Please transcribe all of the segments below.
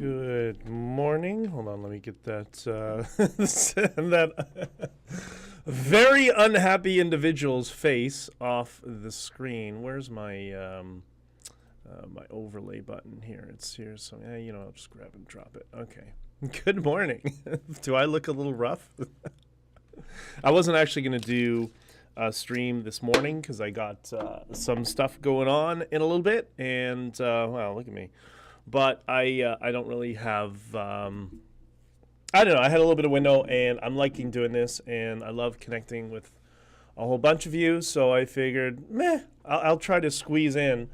Good morning. Hold on, let me get that that very unhappy individual's face off the screen. Where's my my overlay button here? It's here. So I'll just grab and drop it. Okay. Good morning. Do I look a little rough? I wasn't actually going to do a stream this morning because I got some stuff going on in a little bit, and wow, look at me. But I don't really have, I don't know, I had a little bit of window, and I'm liking doing this, and I love connecting with a whole bunch of you, so I figured, I'll try to squeeze in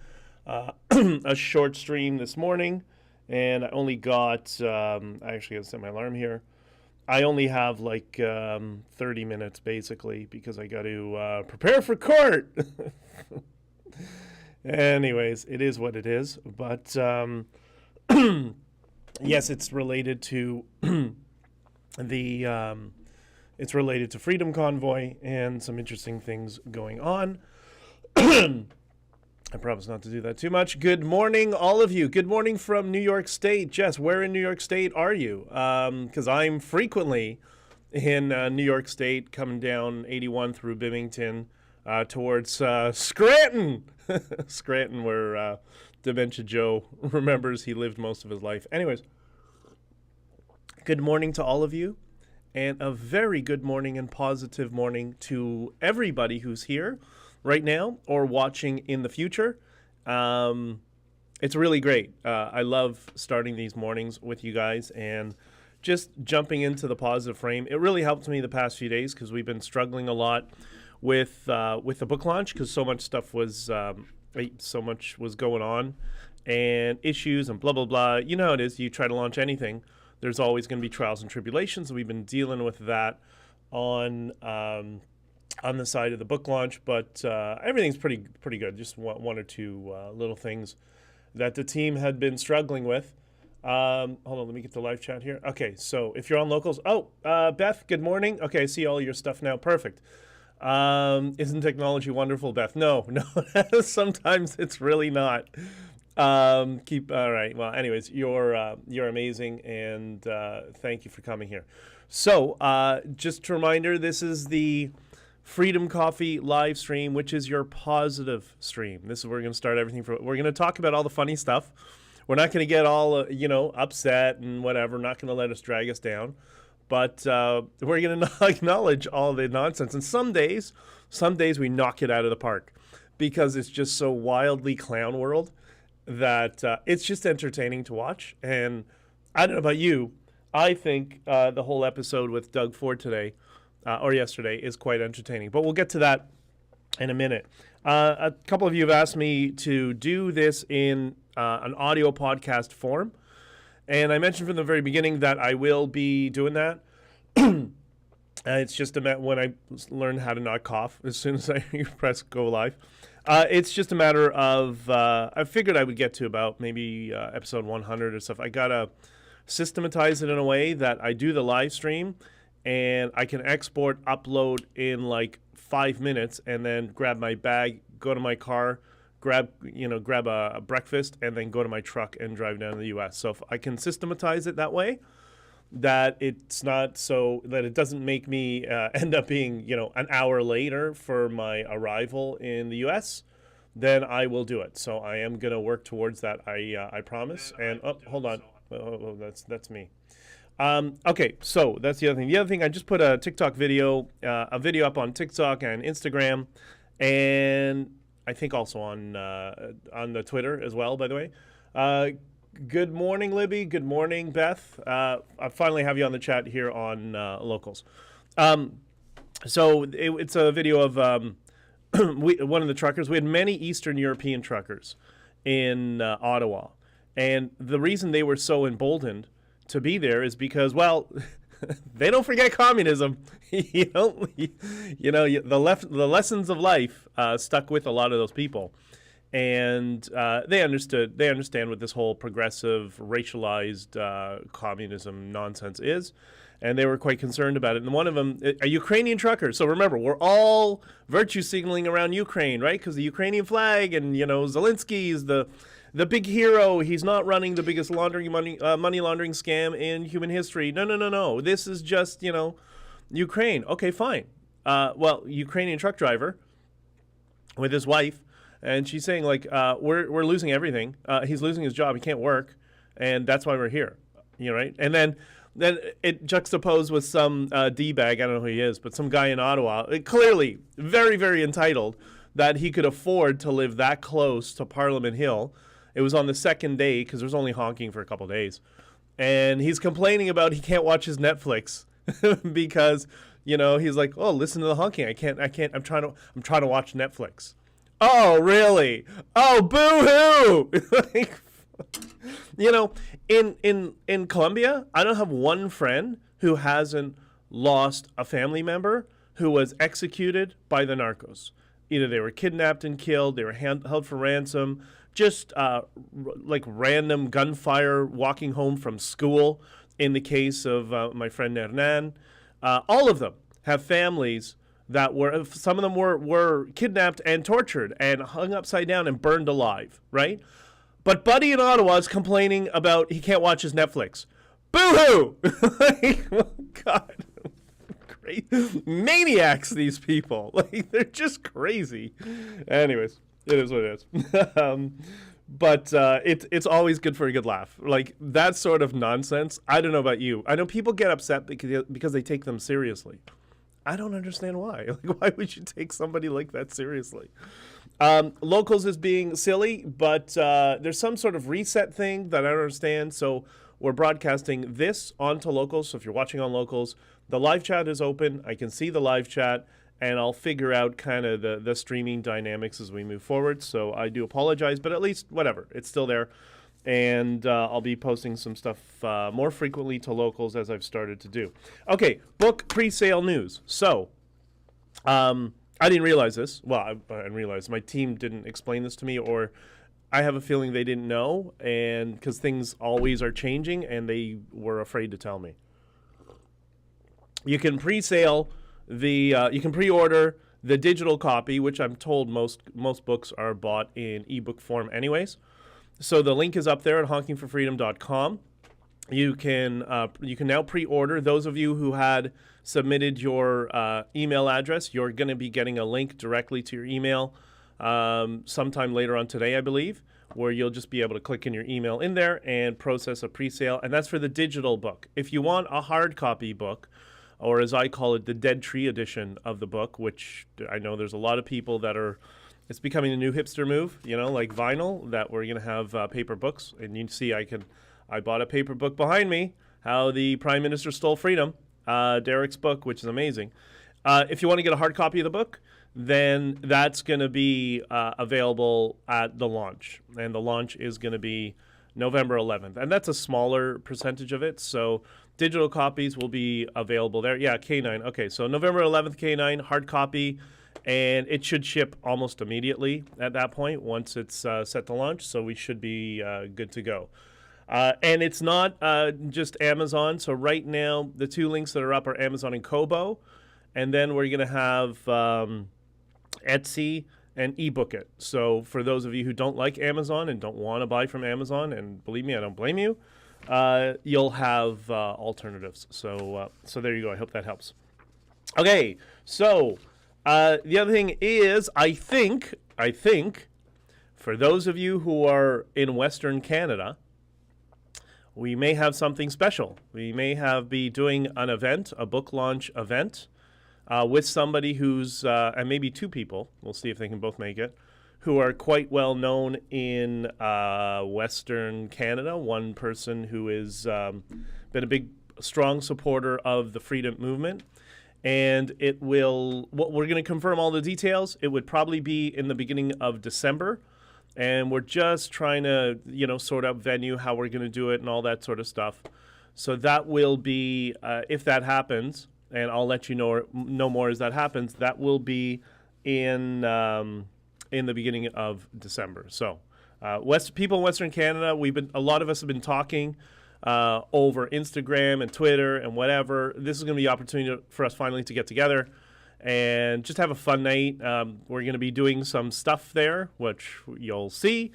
a short stream this morning, and I only got, I actually got to set my alarm here. I only have like 30 minutes, basically, because I got to prepare for court. Anyways, it is what it is, but yes, it's related to it's related to Freedom Convoy and some interesting things going on. I promise not to do that too much. Good morning, all of you. Good morning from New York State. Jess, where in New York State are you? Because I'm frequently in New York State, coming down 81 through Bimington towards Scranton. Scranton, where Dementia Joe remembers he lived most of his life. Anyways, good morning to all of you, and a very good morning and positive morning to everybody who's here right now or watching in the future. It's really great. I love starting these mornings with you guys and just jumping into the positive frame. It really helped me the past few days because we've been struggling a lot with the book launch because so much stuff was going on and issues and blah blah blah. You know how it is. You try to launch anything, there's always going to be trials and tribulations. We've been dealing with that on the side of the book launch, but everything's pretty good. Just one or two little things that the team had been struggling with. Hold on, let me get the live chat here. Okay, so if you're on locals, Beth, good morning. Okay, I see all your stuff now. Perfect. Isn't technology wonderful, Beth? No, sometimes it's really not. All right. Well, anyways, you're amazing, and thank you for coming here. So, just a reminder, this is the Freedom Coffee live stream, which is your positive stream. This is where we're going to start everything from. We're going to talk about all the funny stuff. We're not going to get all upset and whatever. Not going to let us drag us down. But we're going to acknowledge all the nonsense. And some days we knock it out of the park because it's just so wildly clown world that it's just entertaining to watch. And I don't know about you, I think the whole episode with Doug Ford today or yesterday is quite entertaining. But we'll get to that in a minute. A couple of you have asked me to do this in an audio podcast form. And I mentioned from the very beginning that I will be doing that. It's just when I learn how to not cough as soon as I press go live. It's just a matter of, I figured I would get to about maybe episode 100 or stuff. I got to systematize it in a way that I do the live stream and I can export, upload in like 5 minutes and then grab my bag, go to my car, grab a breakfast, and then go to my truck and drive down to the U.S. So if I can systematize it that way, that it's not so that it doesn't make me end up being an hour later for my arrival in the U.S., then I will do it. So I am going to work towards that. I promise. And hold on, that's me. Okay, so that's the other thing. The other thing, I just put a TikTok video, up on TikTok and Instagram, and I think also on the Twitter as well, by the way. Good morning, Libby. Good morning, Beth. I finally have you on the chat here on Locals. So it's a video of one of the truckers. We had many Eastern European truckers in Ottawa. And the reason they were so emboldened to be there is because, well, they don't forget communism. The lessons of life stuck with a lot of those people, and they understand what this whole progressive, racialized communism nonsense is, and they were quite concerned about it. And one of them, a Ukrainian trucker. So remember, we're all virtue signaling around Ukraine, right? Because the Ukrainian flag, and Zelensky is the the big hero. He's not running the biggest money laundering scam in human history. No. This is just, Ukraine. Okay, fine. Ukrainian truck driver with his wife, and she's saying, like, we're losing everything. He's losing his job. He can't work, and that's why we're here. Right? And then it juxtaposed with some D-bag, I don't know who he is, but some guy in Ottawa, clearly very, very entitled, that he could afford to live that close to Parliament Hill. It was on the second day, because there was only honking for a couple of days. And he's complaining about he can't watch his Netflix because, he's like, oh, listen to the honking. I can't, I'm trying to watch Netflix. Oh, really? Oh, boo-hoo! In Colombia, I don't have one friend who hasn't lost a family member who was executed by the narcos. Either they were kidnapped and killed, they were held for ransom, just like random gunfire walking home from school. In the case of my friend Hernan, all of them have families that were, some of them were kidnapped and tortured and hung upside down and burned alive, right? But Buddy in Ottawa is complaining about he can't watch his Netflix. Boo-hoo! Oh, God. Great. Maniacs, these people. Like, they're just crazy. Anyways, it is what it is. But it's always good for a good laugh. Like, that sort of nonsense, I don't know about you. I know people get upset because they take them seriously. I don't understand why. Like, why would you take somebody like that seriously? Locals is being silly, but there's some sort of reset thing that I don't understand. So we're broadcasting this onto Locals. So if you're watching on Locals, the live chat is open. I can see the live chat, and I'll figure out kind of the streaming dynamics as we move forward. So I do apologize, but at least whatever, it's still there. And I'll be posting some stuff more frequently to Locals as I've started to do. Okay, book pre-sale news. So I didn't realize this. Well, I didn't realize. My team didn't explain this to me, or I have a feeling they didn't know, and because things always are changing, and they were afraid to tell me. You can pre-sale you can pre-order the digital copy, which I'm told most books are bought in ebook form anyways. So the link is up there at honkingforfreedom.com. You can now pre-order. Those of you who had submitted your email address, you're going to be getting a link directly to your email sometime later on today, I believe, where you'll just be able to click in your email in there and process a pre-sale. And that's for the digital book. If you want a hard copy book, or as I call it, the Dead Tree edition of the book, which I know there's a lot of people that are, it's becoming a new hipster move, like vinyl, that we're going to have paper books. And you can see I bought a paper book behind me, How the Prime Minister Stole Freedom, Derek's book, which is amazing. If you want to get a hard copy of the book, then that's going to be available at the launch. And the launch is going to be November 11th. And that's a smaller percentage of it. So digital copies will be available there. Yeah, K9. Okay, so November 11th, K9, hard copy. And it should ship almost immediately at that point once it's set to launch. So we should be good to go. And it's not just Amazon. So right now, the two links that are up are Amazon and Kobo. And then we're going to have Etsy and ebook it. So for those of you who don't like Amazon and don't want to buy from Amazon, and believe me, I don't blame you, you'll have alternatives. So there you go. I hope that helps. Okay, so the other thing is, I think, for those of you who are in Western Canada, we may have something special. We may be doing an event, a book launch event, with somebody who's, and maybe two people, we'll see if they can both make it, who are quite well known in Western Canada. One person who has been a big, strong supporter of the freedom movement. And we're going to confirm all the details. It would probably be in the beginning of December. And we're just trying to, sort out venue, how we're going to do it and all that sort of stuff. So that will be, if that happens, and I'll let you know more as that happens, that will be in the beginning of December. So people in Western Canada, a lot of us have been talking over Instagram and Twitter and whatever. This is going to be the opportunity for us finally to get together and just have a fun night. We're going to be doing some stuff there, which you'll see.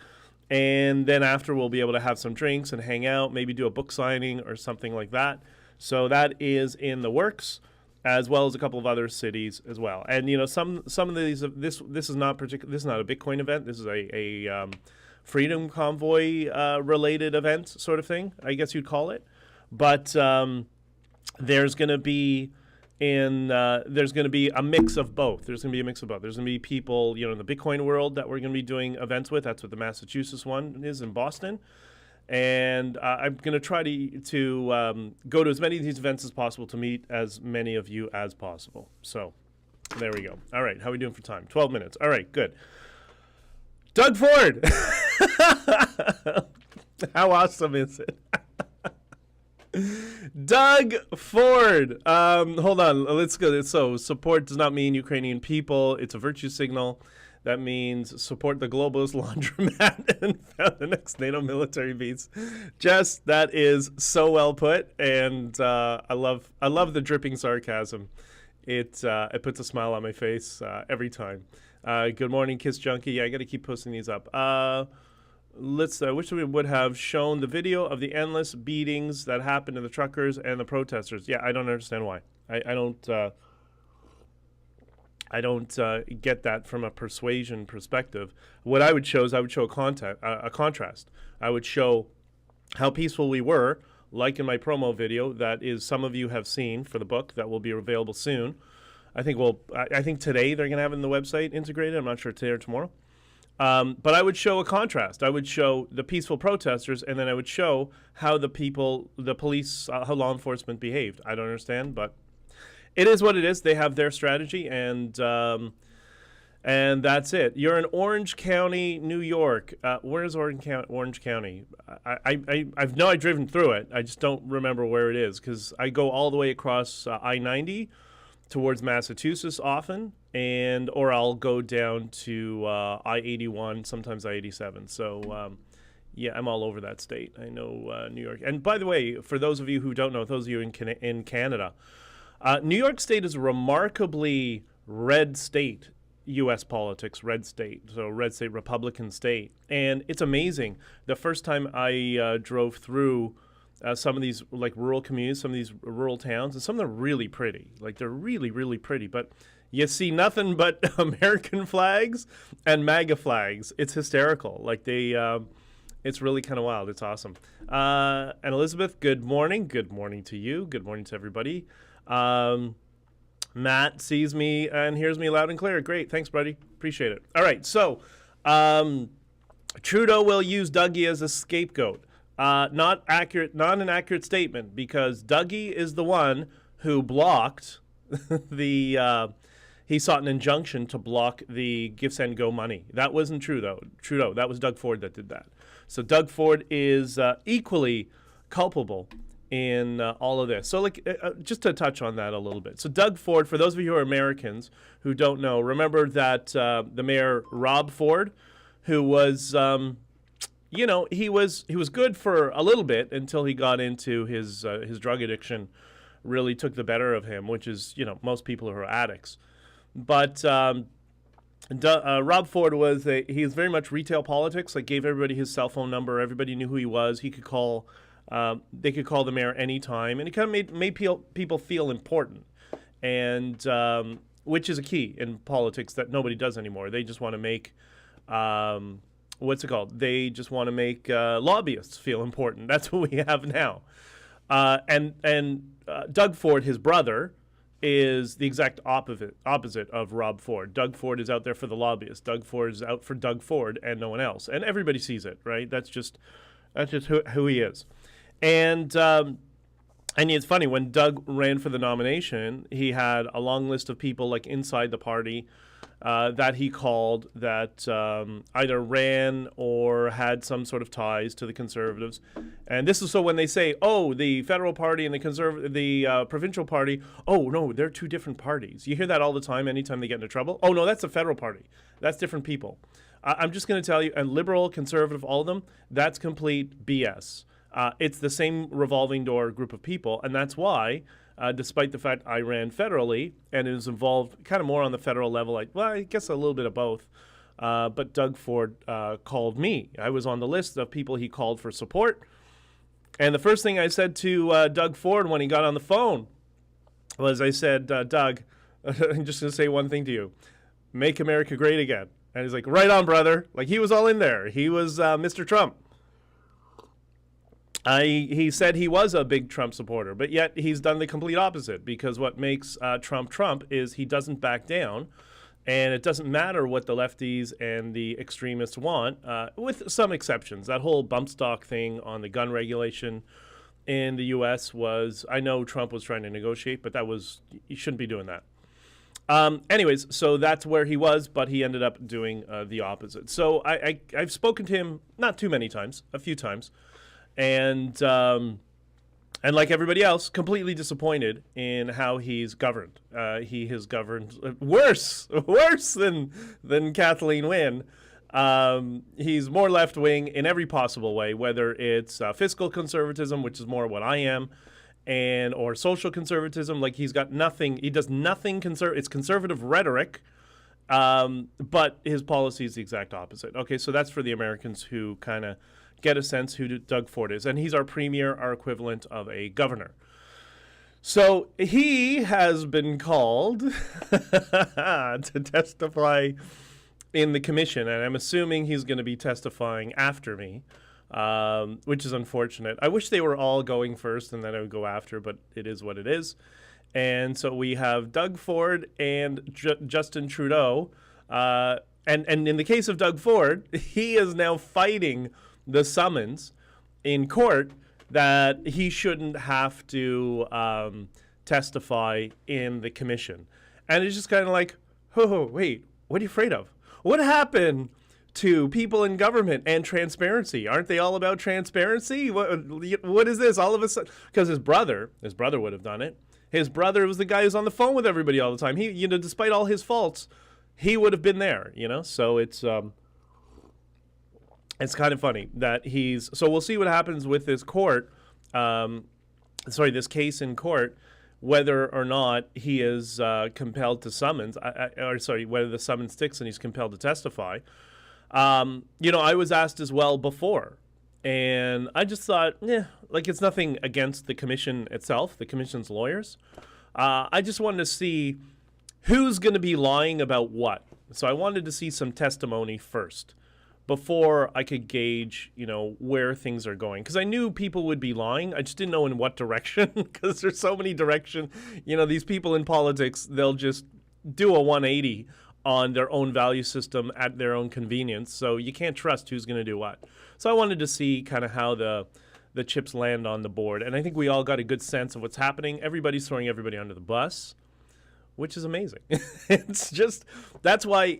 And then after, we'll be able to have some drinks and hang out, maybe do a book signing or something like that. So that is in the works, as well as a couple of other cities as well. And some of these, this is not a Bitcoin event. This is a Freedom Convoy related event sort of thing, I guess you'd call it. But there's going to be a mix of both. There's going to be a mix of both. There's going to be people, in the Bitcoin world that we're going to be doing events with. That's what the Massachusetts one is in Boston. And I'm going to try to go to as many of these events as possible to meet as many of you as possible. So there we go. All right. How are we doing for time? 12 minutes. All right. Good. Doug Ford. How awesome is it? Doug Ford. Hold on. Let's go. So support does not mean Ukrainian people. It's a virtue signal. That means support the globalist laundromat and found the next NATO military base. Jess, that is so well put, and I love the dripping sarcasm. It puts a smile on my face every time. Good morning, Kiss Junkie. Yeah, I got to keep posting these up. Wish we would have shown the video of the endless beatings that happened to the truckers and the protesters. Yeah, I don't understand why. I don't get that from a persuasion perspective. What I would show is a contrast. I would show how peaceful we were, like in my promo video that is some of you have seen for the book that will be available soon. I think today they're going to have it in the website integrated. I'm not sure today or tomorrow. But I would show a contrast. I would show the peaceful protesters, and then I would show how the police, how law enforcement behaved. I don't understand, but it is what it is. They have their strategy, and that's it. You're in Orange County, New York. Where is Orange County? I've driven through it. I just don't remember where it is because I go all the way across I-90 towards Massachusetts often, or I'll go down to I-81, sometimes I-87. So, yeah, I'm all over that state. I know New York. And by the way, for those of you who don't know, those of you in Canada, New York State is a remarkably red state, U.S. politics, red state, so red state, Republican state. And it's amazing. The first time I drove through some of these like rural communities, some of these rural towns, and some of them are really pretty. Like they're really, really pretty. But you see nothing but American flags and MAGA flags. It's hysterical. Like it's really kind of wild. It's awesome. And Elizabeth, good morning. Good morning to you. Good morning to everybody. Matt sees me and hears me loud and clear. Great. Thanks, buddy. Appreciate it. All right. So, Trudeau will use Dougie as a scapegoat. Not an accurate statement because Dougie is the one who blocked he sought an injunction to block the Give, Send, Go money. That wasn't Trudeau. That was Doug Ford that did that. So Doug Ford is equally culpable in all of this. So just to touch on that a little bit. So Doug Ford, for those of you who are Americans who don't know, remember that the mayor, Rob Ford, who was, he was good for a little bit until he got into his drug addiction really took the better of him, which is, most people who are addicts. But Rob Ford he was very much retail politics, like gave everybody his cell phone number. Everybody knew who he was. He could call. They could call the mayor anytime, and it kind of made people feel important, and which is a key in politics that nobody does anymore. They just want to make, what's it called? They just want to make lobbyists feel important. That's what we have now. And Doug Ford, his brother, is the exact opposite of Rob Ford. Doug Ford is out there for the lobbyists. Doug Ford is out for Doug Ford and no one else, and everybody sees it, right? That's just who he is. And it's funny, when Doug ran for the nomination, he had a long list of people like inside the party that he called that either ran or had some sort of ties to the Conservatives. And this is so when they say, oh, the federal party and the provincial party, oh, no, they're two different parties. You hear that all the time anytime they get into trouble. Oh, no, that's the federal party. That's different people. I'm just going to tell you, and liberal, conservative, all of them, that's complete BS. It's the same revolving door group of people, and that's why, despite the fact I ran federally and it was involved kind of more on the federal level, I guess a little bit of both, But Doug Ford called me. I was on the list of people he called for support. And the first thing I said to Doug Ford when he got on the phone was, I said, Doug, I'm just going to say one thing to you. Make America great again. And he's like, right on, brother. Like, he was all in there. He was Mr. Trump. He said he was a big Trump supporter, but yet he's done the complete opposite, because what makes Trump Trump is he doesn't back down. And it doesn't matter what the lefties and the extremists want, with some exceptions. That whole bump stock thing on the gun regulation in the U.S. was, I know Trump was trying to negotiate, but you shouldn't be doing that. Anyways, so that's where he was, but he ended up doing the opposite. So I've spoken to him not too many times, a few times, and like everybody else, completely disappointed in how he's governed. He has governed worse than Kathleen Wynne. He's more left-wing in every possible way, whether it's fiscal conservatism, which is more what I am, or social conservatism. Like, he's got nothing. He does nothing. It's conservative rhetoric, but his policy is the exact opposite. Okay, so that's for the Americans who kind of get a sense who Doug Ford is. And he's our premier, our equivalent of a governor. So he has been called to testify in the commission, and I'm assuming he's going to be testifying after me, which is unfortunate. I wish they were all going first and then I would go after, but it is what it is. And so we have Doug Ford and Justin Trudeau. And in the case of Doug Ford, he is now fighting the summons in court that he shouldn't have to testify in the commission. And it's just kind of like, oh, wait, what are you afraid of? What happened to people in government and transparency? Aren't they all about transparency? What is this all of a sudden? Because his brother would have done it. His brother was the guy who's on the phone with everybody all the time. He, despite all his faults, he would have been there, So it's kind of funny that so we'll see what happens with this this case in court, whether or not he is compelled to summons, whether the summons sticks and he's compelled to testify. I was asked as well before, and I just thought, it's nothing against the commission itself, the commission's lawyers. I just wanted to see who's going to be lying about what. So I wanted to see some testimony first before I could gauge, where things are going. Because I knew people would be lying. I just didn't know in what direction, because there's so many directions. These people in politics, they'll just do a 180 on their own value system at their own convenience. So you can't trust who's going to do what. So I wanted to see kind of how the chips land on the board. And I think we all got a good sense of what's happening. Everybody's throwing everybody under the bus, which is amazing. It's just, that's why,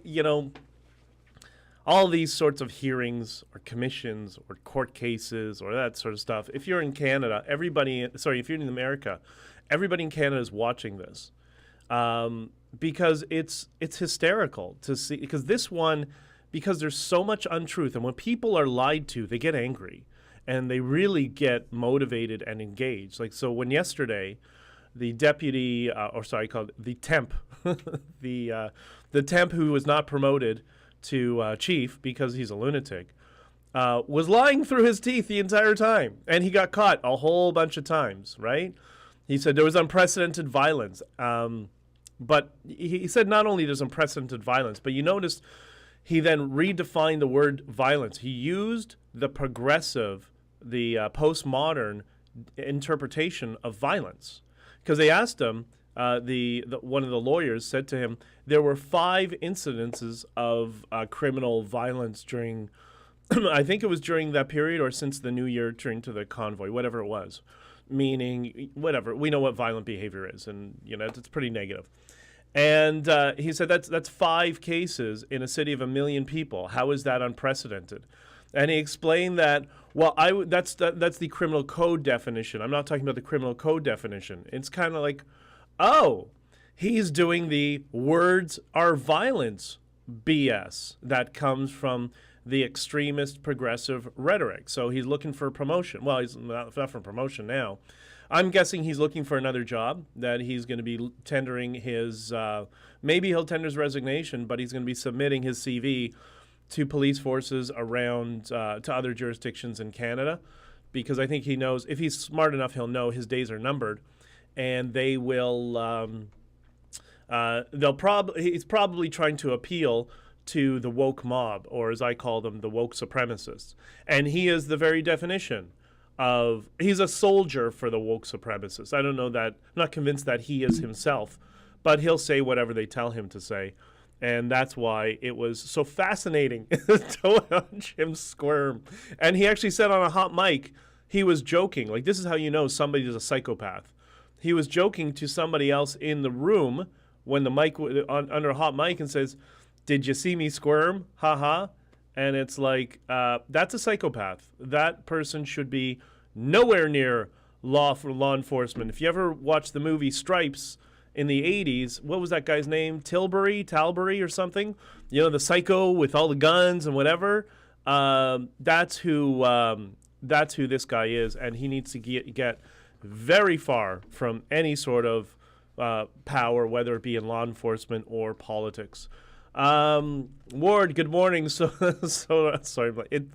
all these sorts of hearings or commissions or court cases or that sort of stuff, if you're in Canada, if you're in America, everybody in Canada is watching this, because it's hysterical to see, because there's so much untruth, and when people are lied to, they get angry and they really get motivated and engaged. Like, so when yesterday the deputy, the temp, the temp who was not promoted to chief because he's a lunatic, was lying through his teeth the entire time. And he got caught a whole bunch of times, right? He said there was unprecedented violence. But he said not only there's unprecedented violence, but you notice he then redefined the word violence. He used the progressive, the postmodern interpretation of violence. Because they asked him, one of the lawyers said to him, there were 5 incidences of criminal violence during, I think it was during that period or since the new year during to the Convoy, whatever it was. Meaning, whatever, we know what violent behavior is, and it's pretty negative. And he said that's 5 cases in a city of 1 million people. How is that unprecedented? And he explained that, that's the criminal code definition. I'm not talking about the criminal code definition. It's kind of like, oh, he's doing the words are violence BS that comes from the extremist progressive rhetoric. So he's looking for promotion. Well, he's not for promotion now. I'm guessing he's looking for another job, that he's going to be tendering his, maybe he'll tender his resignation, but he's going to be submitting his CV to police forces around, to other jurisdictions in Canada, because I think he knows, if he's smart enough, he'll know his days are numbered, and they will, he's probably trying to appeal to the woke mob, or as I call them, the woke supremacists. And he is the very definition of, he's a soldier for the woke supremacists. I don't know that, I'm not convinced that he is himself, but he'll say whatever they tell him to say. And that's why it was so fascinating to watch him squirm. And he actually said on a hot mic, he was joking. Like, this is how you know somebody is a psychopath. He was joking to somebody else in the room when the mic, under a hot mic, and says, "Did you see me squirm? Ha ha." And it's like, that's a psychopath. That person should be nowhere near law enforcement. If you ever watched the movie Stripes in the 80s, what was that guy's name? Talbury or something? You know, the psycho with all the guns and whatever. That's who this guy is, and he needs to get very far from any sort of power, whether it be in law enforcement or politics. Ward, good morning.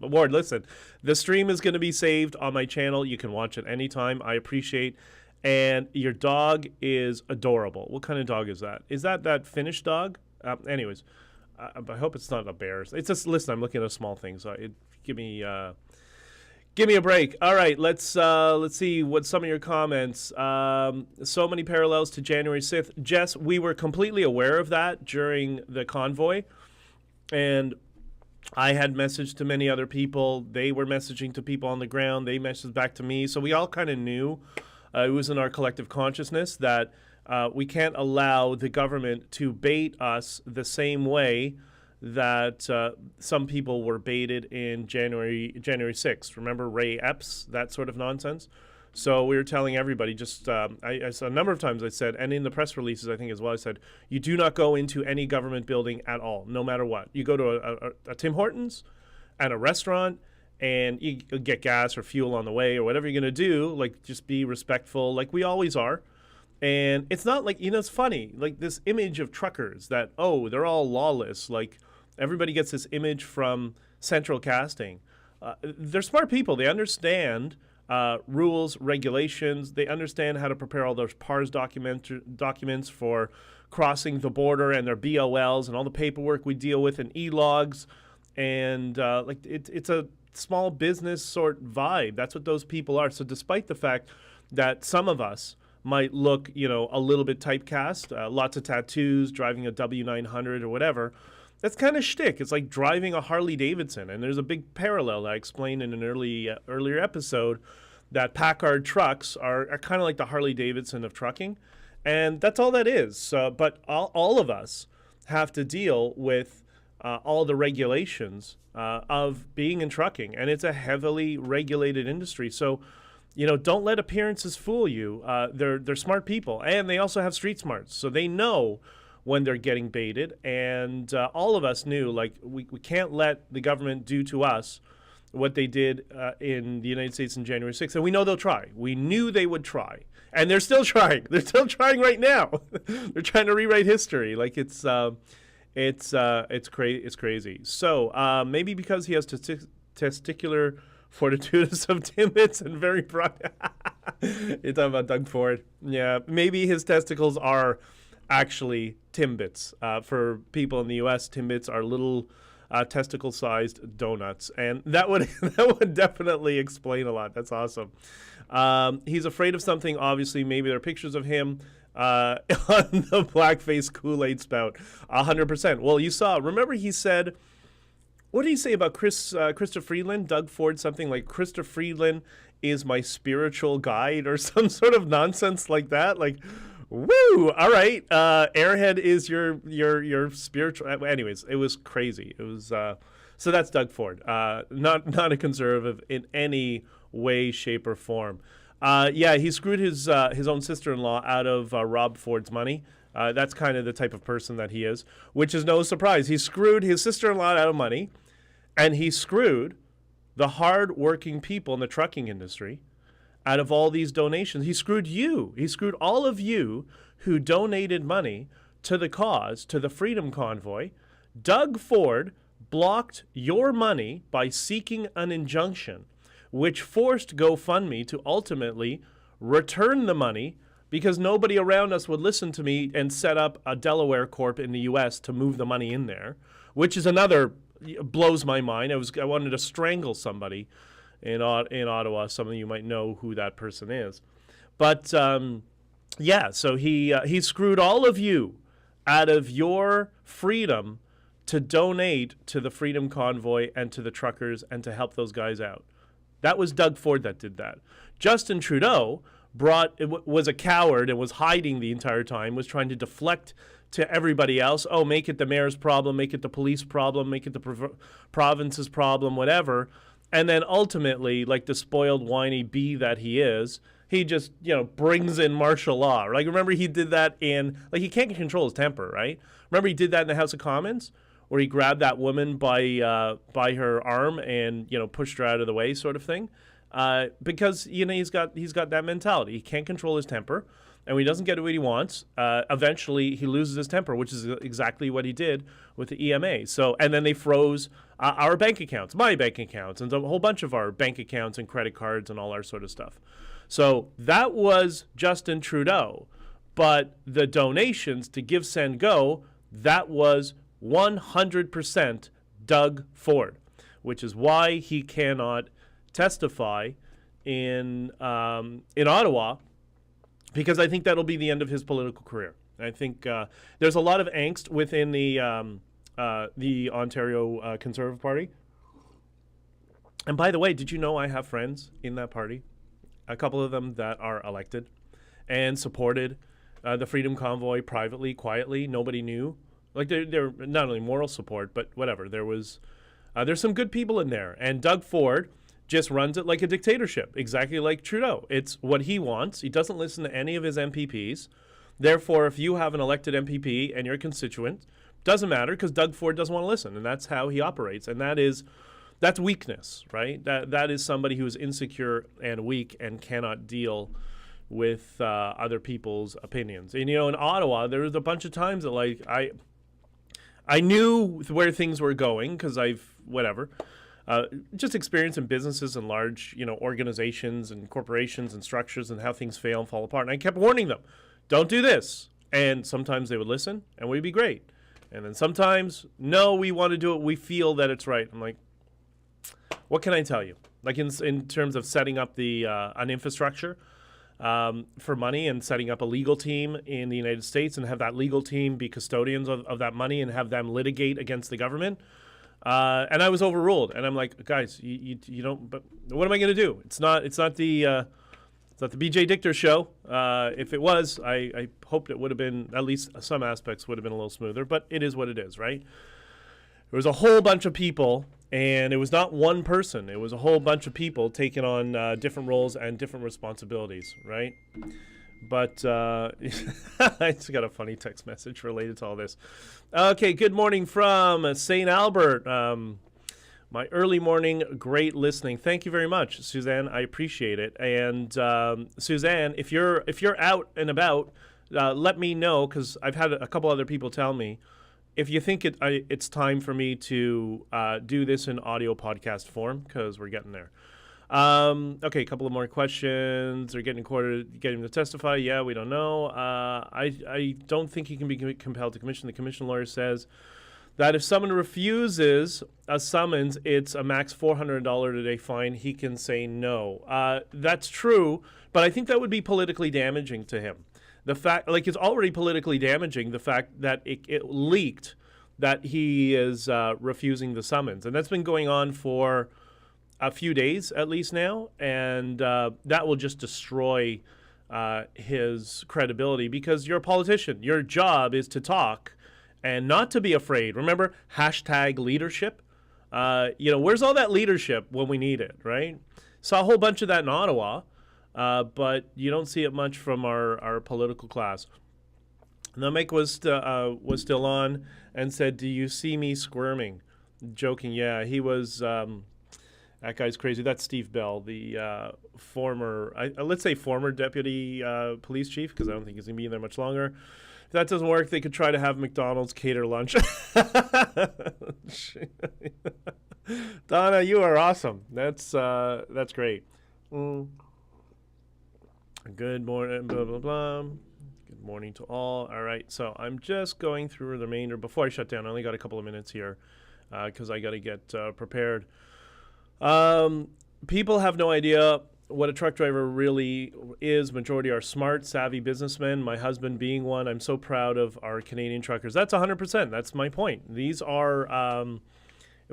Ward, listen, the stream is going to be saved on my channel. You can watch it anytime. I appreciate. And your dog is adorable. What kind of dog is that? Is that Finnish dog? Anyways, I hope it's not a bear. It's just, listen, I'm looking at a small thing, so give me a break. All right, let's see what some of your comments. So many parallels to January 6th. Jess, we were completely aware of that during the convoy, and I had messaged to many other people. They were messaging to people on the ground. They messaged back to me, so we all kind of knew. It was in our collective consciousness that we can't allow the government to bait us the same way that some people were baited in January 6th. Remember Ray Epps, that sort of nonsense? So we were telling everybody, just a number of times I said, and in the press releases I think as well, I said, you do not go into any government building at all, no matter what. You go to a Tim Hortons and a restaurant, and you get gas or fuel on the way or whatever you're going to do, like just be respectful like we always are. And it's not like, you know, it's funny, like this image of truckers that, oh, they're all lawless. Like everybody gets this image from Central Casting. They're smart people. They understand rules, regulations. They understand how to prepare all those PARS documents for crossing the border, and their BOLs and all the paperwork we deal with, and e-logs. And like it's a small business sort vibe. That's what those people are. So despite the fact that some of us might look, you know, a little bit typecast, lots of tattoos, driving a W900 or whatever, that's kind of shtick. It's like driving a Harley Davidson. And there's a big parallel I explained in an earlier episode, that Packard trucks are kind of like the Harley Davidson of trucking. And that's all that is. But all of us have to deal with all the regulations of being in trucking, and it's a heavily regulated industry. So, you know, don't let appearances fool you. They're smart people, and they also have street smarts, so they know when they're getting baited. And all of us knew, like, we can't let the government do to us what they did in the United States in January 6th, and we know they'll try. We knew they would try, and they're still trying. They're still trying right now. They're trying to rewrite history. Like it's crazy. So maybe because he has testicular fortitude of Timbits and very broad. You're talking about Doug Ford. Yeah, maybe his testicles are actually Timbits. For people in the U.S., Timbits are little testicle-sized donuts, and that would definitely explain a lot. That's awesome. He's afraid of something. Obviously, maybe there are pictures of him on the blackface Kool-Aid spout. 100%. Well, you saw. Remember, he said, what did he say about Christopher Friedland? Doug Ford, something like Christopher Friedland is my spiritual guide, or some sort of nonsense like that. Like, woo! All right, Airhead is your spiritual. Anyways, it was crazy. It was so that's Doug Ford. Not a conservative in any way, shape, or form. Yeah, he screwed his own sister-in-law out of Rob Ford's money. That's kind of the type of person that he is, which is no surprise. He screwed his sister-in-law out of money, And he screwed the hard-working people in the trucking industry out of all these donations. He screwed you. He screwed all of you who donated money to the cause, to the Freedom Convoy. Doug Ford blocked your money by seeking an injunction, which forced GoFundMe to ultimately return the money because nobody around us would listen to me and set up a Delaware Corp in the U.S. to move the money in there, which is another, blows my mind. I wanted to strangle somebody in Ottawa. Some of you might know who that person is. But, yeah, so he screwed all of you out of your freedom to donate to the Freedom Convoy and to the truckers and to help those guys out. That was Doug Ford that did that. Justin Trudeau was a coward and was hiding the entire time, was trying to deflect to everybody else. Oh, make it the mayor's problem, make it the police problem, make it the province's problem, whatever. And then ultimately, like the spoiled, whiny bee that he is, he just, brings in martial law. Like, remember he did that he can't control his temper, right? Remember he did that in the House of Commons, where he grabbed that woman by her arm and, pushed her out of the way, sort of thing. Because, he's got that mentality. He can't control his temper. And when he doesn't get what he wants, eventually he loses his temper, which is exactly what he did with the EMA. So, and then they froze our bank accounts, my bank accounts, and a whole bunch of our bank accounts and credit cards and all our sort of stuff. So that was Justin Trudeau. But the donations to Give, Send, Go, that was 100% Doug Ford, which is why he cannot testify in Ottawa, because I think that'll be the end of his political career. I think there's a lot of angst within the Ontario Conservative Party. And by the way, did you know I have friends in that party? A couple of them that are elected and supported the Freedom Convoy privately, quietly. Nobody knew. Like they're not only moral support, but whatever. There's some good people in there. And Doug Ford just runs it like a dictatorship, exactly like Trudeau. It's what he wants. He doesn't listen to any of his MPPs. Therefore, if you have an elected MPP and you're a constituent, doesn't matter because Doug Ford doesn't want to listen. And that's how he operates. And that's weakness, right? That is somebody who is insecure and weak and cannot deal with other people's opinions. And, in Ottawa, there was a bunch of times that, I knew where things were going because just experience in businesses and large, organizations and corporations and structures and how things fail and fall apart. And I kept warning them, don't do this. And sometimes they would listen and we'd be great. And then sometimes, no, we want to do it. We feel that it's right. I'm like, what can I tell you? Like in terms of setting up an infrastructure for money and setting up a legal team in the United States and have that legal team be custodians of that money and have them litigate against the government. And I was overruled. And I'm like, guys, you don't. But what am I going to do? It's not the BJdichter show. If it was, I hoped it would have been, at least some aspects would have been a little smoother. But it is what it is, right? There was a whole bunch of people. And it was not one person. It was a whole bunch of people taking on different roles and different responsibilities, right? But I just got a funny text message related to all this. Okay, good morning from St. Albert. My early morning, great listening. Thank you very much, Suzanne. I appreciate it. And Suzanne, if you're out and about, let me know, because I've had a couple other people tell me, if you think it's time for me to do this in audio podcast form, because we're getting there. Okay, a couple of more questions. They're getting to testify. Yeah, we don't know. I don't think he can be compelled to commission. The commission lawyer says that if someone refuses a summons, it's a max $400 a day fine. He can say no. That's true, but I think that would be politically damaging to him. The fact, it's already politically damaging, the fact that it leaked that he is refusing the summons. And that's been going on for a few days at least now. And that will just destroy his credibility, because you're a politician. Your job is to talk and not to be afraid. Remember, #leadership. Where's all that leadership when we need it, right? Saw a whole bunch of that in Ottawa. But you don't see it much from our political class. The mic was still on and said, "Do you see me squirming?" Joking, yeah. He was, that guy's crazy. That's Steve Bell, the former, let's say former deputy police chief, because I don't think he's going to be in there much longer. If that doesn't work, they could try to have McDonald's cater lunch. Donna, you are awesome. That's great. Good morning, blah, blah, blah. Good morning to all. All right, so I'm just going through the remainder. Before I shut down, I only got a couple of minutes here because I got to get prepared. People have no idea what a truck driver really is. Majority are smart, savvy businessmen. My husband being one. I'm so proud of our Canadian truckers. That's 100%. That's my point. These are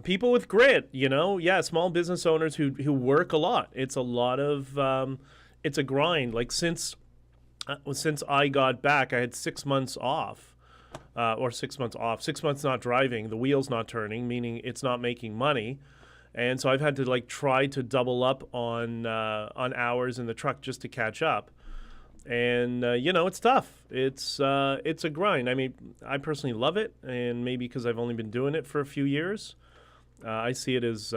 people with grit, Yeah, small business owners who work a lot. It's a lot of, it's a grind. Like since I got back, I had 6 months off. Or 6 months off, 6 months not driving, the wheel's not turning, meaning it's not making money. And so I've had to try to double up on hours in the truck just to catch up. And, it's tough. It's a grind. I mean, I personally love it. And maybe because I've only been doing it for a few years, I see it as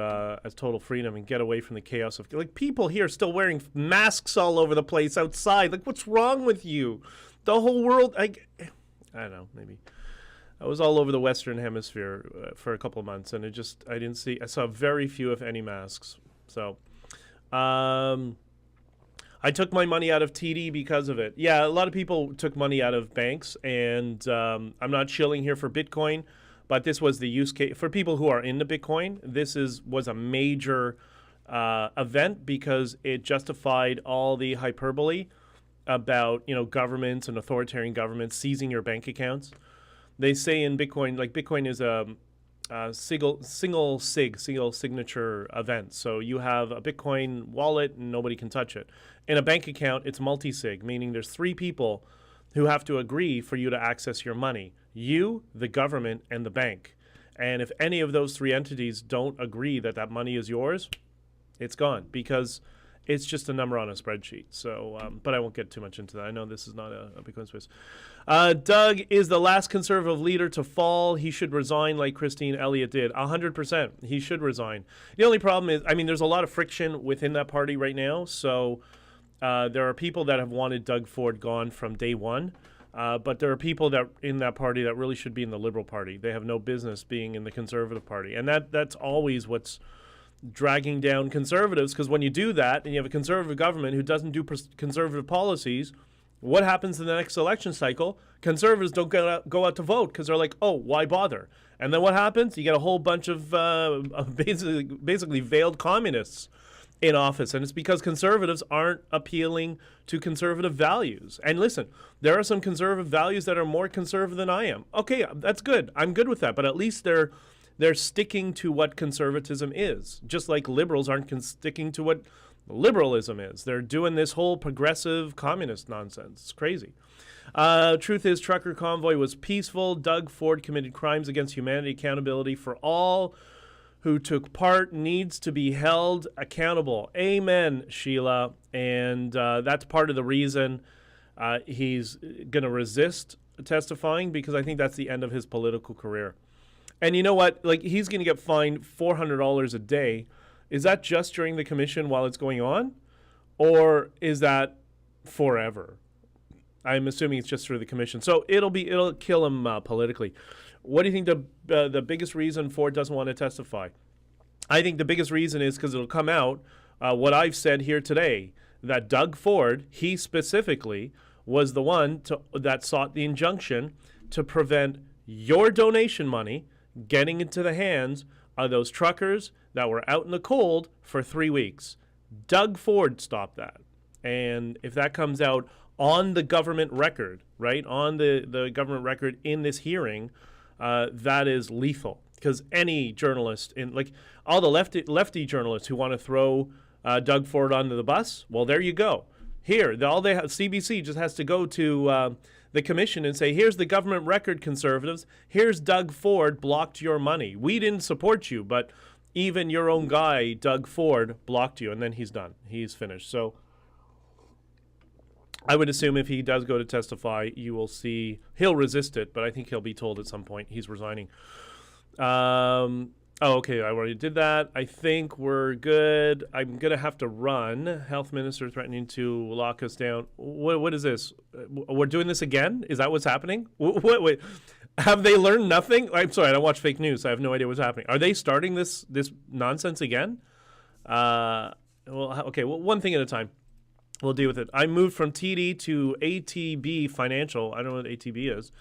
total freedom and get away from the chaos of people here still wearing masks all over the place outside. What's wrong with you? The whole world, I don't know, maybe. I was all over the Western Hemisphere for a couple of months, and I saw very few, if any, masks. So, I took my money out of TD because of it. Yeah, a lot of people took money out of banks, and I'm not shilling here for Bitcoin, but this was the use case. For people who are into Bitcoin, this was a major event because it justified all the hyperbole about, governments and authoritarian governments seizing your bank accounts. They say in Bitcoin, Bitcoin is a single signature event. So you have a Bitcoin wallet and nobody can touch it. In a bank account, it's multi-sig, meaning there's 3 people who have to agree for you to access your money. You, the government, and the bank. And if any of those 3 entities don't agree that money is yours, it's gone because it's just a number on a spreadsheet. So, but I won't get too much into that. I know this is not a Bitcoin space. Doug is the last conservative leader to fall. He should resign like Christine Elliott did. 100%. He should resign. The only problem is, there's a lot of friction within that party right now. So there are people that have wanted Doug Ford gone from day one. But there are people that in that party that really should be in the Liberal Party. They have no business being in the Conservative Party. And that's always what's dragging down conservatives, because when you do that and you have a conservative government who doesn't do conservative policies, what happens in the next election cycle? Conservatives don't go out to vote because they're like, oh, why bother? And then what happens? You get a whole bunch of basically veiled communists in office, and it's because conservatives aren't appealing to conservative values. And listen, there are some conservative values that are more conservative than I am. Okay, that's good. I'm good with that, but at least they're sticking to what conservatism is, just like liberals aren't sticking to what liberalism is. They're doing this whole progressive communist nonsense. It's crazy. Truth is, trucker convoy was peaceful. Doug Ford committed crimes against humanity. Accountability for all who took part needs to be held accountable. Amen, Sheila. And that's part of the reason he's going to resist testifying, because I think that's the end of his political career. And you know what? He's going to get fined $400 a day. Is that just during the commission while it's going on? Or is that forever? I'm assuming it's just through the commission. So it'll kill him politically. What do you think the biggest reason Ford doesn't want to testify? I think the biggest reason is because it'll come out what I've said here today, that Doug Ford, he specifically, was the one that sought the injunction to prevent your donation money getting into the hands of those truckers that were out in the cold for 3 weeks. Doug Ford stopped that. And if that comes out on the government record, right, on the government record in this hearing, that is lethal. Because any journalist, all the lefty journalists who want to throw Doug Ford onto the bus, well, there you go. Here, CBC just has to go to the commission and say, here's the government record, conservatives. Here's Doug Ford blocked your money. We didn't support you, but even your own guy, Doug Ford, blocked you. And then he's done. He's finished. So I would assume if he does go to testify, you will see he'll resist it, but I think he'll be told at some point he's resigning. Oh, okay. I already did that. I think we're good. I'm going to have to run. Health minister threatening to lock us down. What is this? We're doing this again? Is that what's happening? Wait. Have they learned nothing? I'm sorry. I don't watch fake news. I have no idea what's happening. Are they starting this nonsense again? Okay. Well, one thing at a time. We'll deal with it. I moved from TD to ATB Financial. I don't know what ATB is,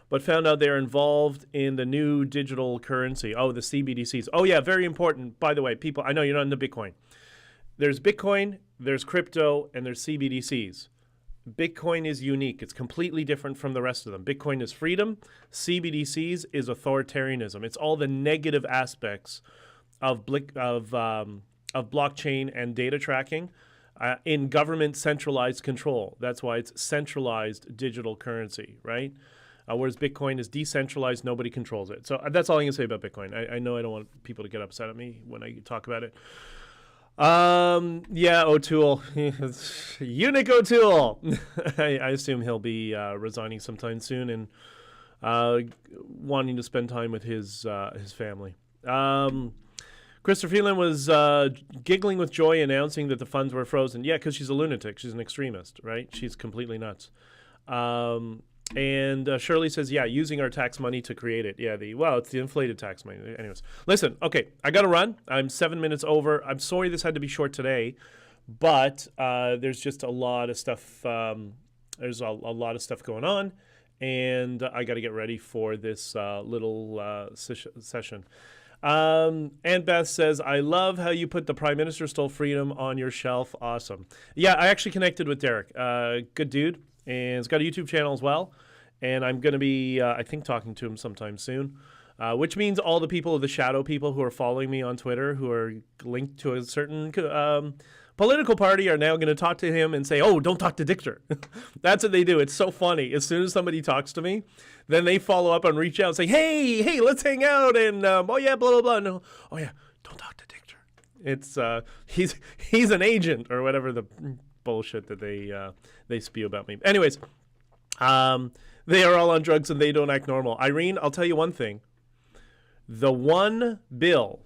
but found out they're involved in the new digital currency. Oh, the CBDCs. Oh, yeah, very important. By the way, people, I know you're not into Bitcoin. There's Bitcoin, there's crypto, and there's CBDCs. Bitcoin is unique. It's completely different from the rest of them. Bitcoin is freedom. CBDCs is authoritarianism. It's all the negative aspects of blockchain and data tracking. In government centralized control. That's why it's centralized digital currency, right? Whereas Bitcoin is decentralized, nobody controls it. So that's all I'm going to say about Bitcoin. I know I don't want people to get upset at me when I talk about it. Yeah, O'Toole. Eunuch O'Toole. I assume he'll be resigning sometime soon and wanting to spend time with his family. Christopher Phelan was giggling with joy announcing that the funds were frozen. Yeah, because she's a lunatic. She's an extremist, right? She's completely nuts. And Shirley says, yeah, using our tax money to create it. Yeah, it's the inflated tax money. Anyways, listen, okay, I got to run. I'm 7 minutes over. I'm sorry this had to be short today, but there's just a lot of stuff. There's a lot of stuff going on, and I got to get ready for this little session. And Beth says, I love how you put the Prime Minister Stole Freedom on your shelf. Awesome. Yeah, I actually connected with Derek. Good dude. And he's got a YouTube channel as well. And I'm going to be, I think, talking to him sometime soon. Which means all the people, the shadow people who are following me on Twitter, who are linked to a certain political party, are now going to talk to him and say, oh, don't talk to Dichter. That's what they do. It's so funny. As soon as somebody talks to me, then they follow up and reach out and say, hey, let's hang out. And, oh, yeah, blah, blah, blah. No, oh, yeah, don't talk to Dichter. It's, he's an agent or whatever the bullshit that they spew about me. Anyways, they are all on drugs and they don't act normal. Irene, I'll tell you one thing. The one bill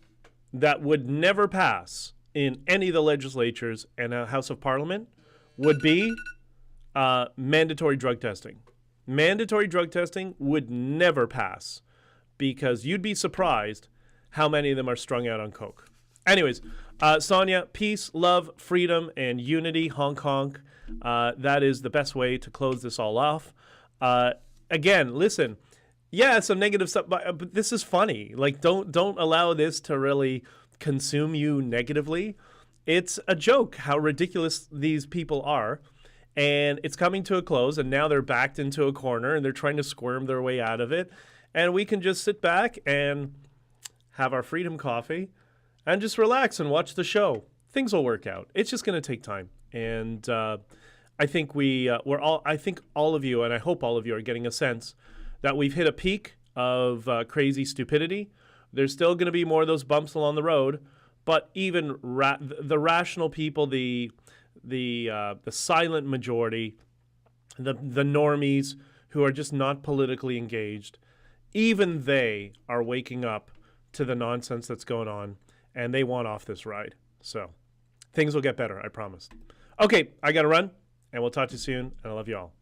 that would never pass in any of the legislatures and a House of Parliament would be mandatory drug testing. Mandatory drug testing would never pass because you'd be surprised how many of them are strung out on coke. Anyways, Sonia, peace, love, freedom, and unity, honk, honk. That is the best way to close this all off. Again, listen, yeah, some negative stuff, but this is funny. Like, don't allow this to really consume you negatively. It's a joke how ridiculous these people are, and it's coming to a close, and now they're backed into a corner, and they're trying to squirm their way out of it, and we can just sit back and have our freedom coffee and just relax and watch the show. Things will work out. It's just going to take time, and I think I think all of you, and I hope all of you, are getting a sense that we've hit a peak of crazy stupidity. There's still going to be more of those bumps along the road, but even the rational people, the silent majority, the normies who are just not politically engaged, even they are waking up to the nonsense that's going on, and they want off this ride. So things will get better, I promise. Okay, I got to run, and we'll talk to you soon, and I love you all.